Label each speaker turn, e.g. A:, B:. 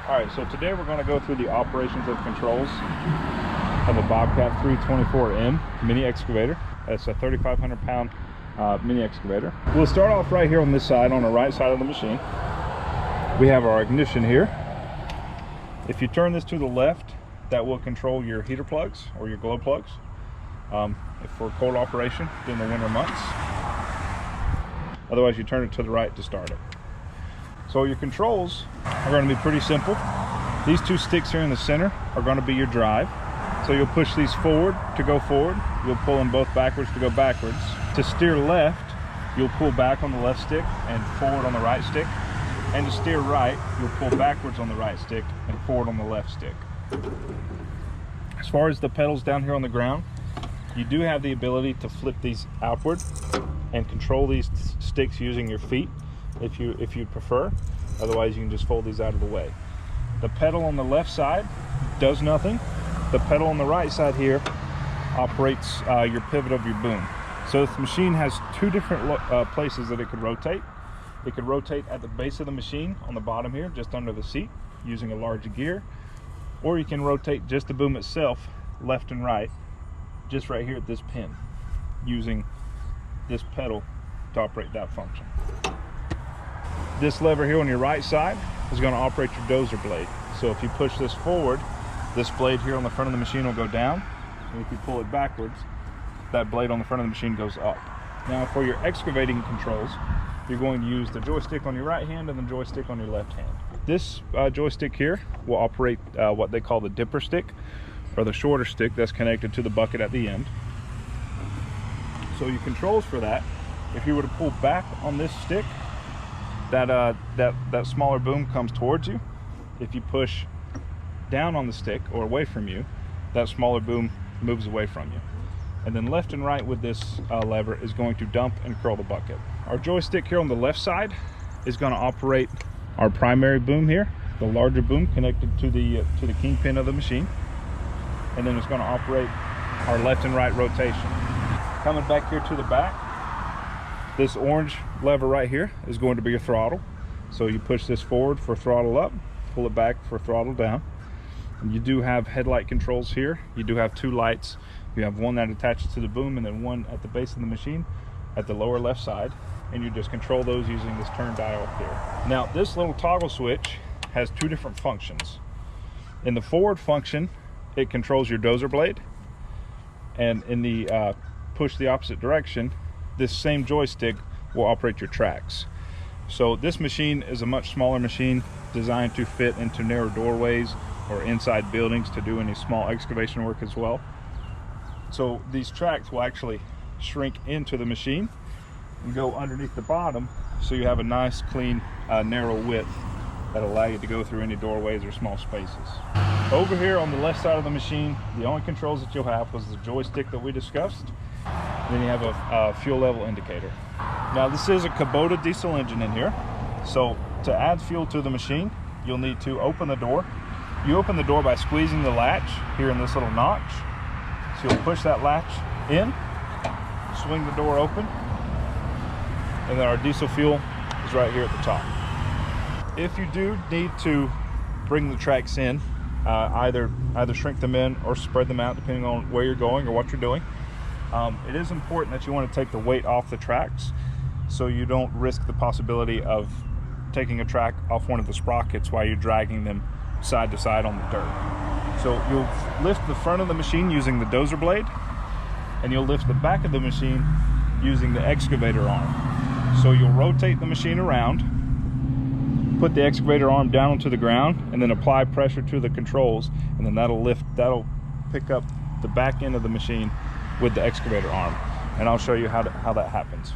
A: Alright, so today we're going to go through the operations and controls of a Bobcat 324M mini excavator. It's a 3,500 pound mini excavator. We'll start off right here on this side, on the right side of the machine. We have our ignition here. If you turn this to the left, that will control your heater plugs or your glow plugs for cold operation during the winter months. Otherwise, you turn it to the right to start it. So your controls are going to be pretty simple. These two sticks here in the center are going to be your drive. So you'll push these forward to go forward. You'll pull them both backwards to go backwards. To steer left, you'll pull back on the left stick and forward on the right stick. And to steer right, you'll pull backwards on the right stick and forward on the left stick. As far as the pedals down here on the ground, you do have the ability to flip these outward and control these sticks using your feet if you prefer. Otherwise, you can just fold these out of the way. The pedal on the left side does nothing. The pedal on the right side here operates your pivot of your boom. So this machine has two different places that it could rotate. It could rotate at the base of the machine on the bottom here, just under the seat, using a large gear. Or you can rotate just the boom itself, left and right, just right here at this pin, using this pedal to operate that function. This lever here on your right side is going to operate your dozer blade. So if you push this forward, this blade here on the front of the machine will go down. And if you pull it backwards, that blade on the front of the machine goes up. Now for your excavating controls, you're going to use the joystick on your right hand and the joystick on your left hand. This joystick here will operate what they call the dipper stick, or the shorter stick that's connected to the bucket at the end. So your controls for that, if you were to pull back on this stick, that smaller boom comes towards you. If you push down on the stick or away from you, that smaller boom moves away from you. And then left and right with this lever is going to dump and curl the bucket. Our joystick here on the left side is going to operate our primary boom here, the larger boom connected to the kingpin of the machine. And then it's going to operate our left and right rotation. Coming back here to the back, this orange lever right here is going to be your throttle. So you push this forward for throttle up, pull it back for throttle down. And you do have headlight controls here. You do have two lights. You have one that attaches to the boom and then one at the base of the machine at the lower left side. And you just control those using this turn dial up here. Now this little toggle switch has two different functions. In the forward function, it controls your dozer blade. And in the push the opposite direction, this same joystick will operate your tracks. So this machine is a much smaller machine designed to fit into narrow doorways or inside buildings to do any small excavation work as well. So these tracks will actually shrink into the machine and go underneath the bottom, so you have a nice clean narrow width that allow you to go through any doorways or small spaces. Over here on the left side of the machine, the only controls that you'll have was the joystick that we discussed. Then you have a fuel level indicator. Now this is a Kubota diesel engine in here. So to add fuel to the machine, you'll need to open the door. You open the door by squeezing the latch here in this little notch. So you'll push that latch in, swing the door open, and then our diesel fuel is right here at the top. If you do need to bring the tracks in, either shrink them in or spread them out depending on where you're going or what you're doing, it is important that you want to take the weight off the tracks so you don't risk the possibility of taking a track off one of the sprockets while you're dragging them side to side on the dirt. So you'll lift the front of the machine using the dozer blade, and you'll lift the back of the machine using the excavator arm. So you'll rotate the machine around, put the excavator arm down onto the ground, and then apply pressure to the controls, and then that'll pick up the back end of the machine with the excavator arm. And I'll show you how that happens.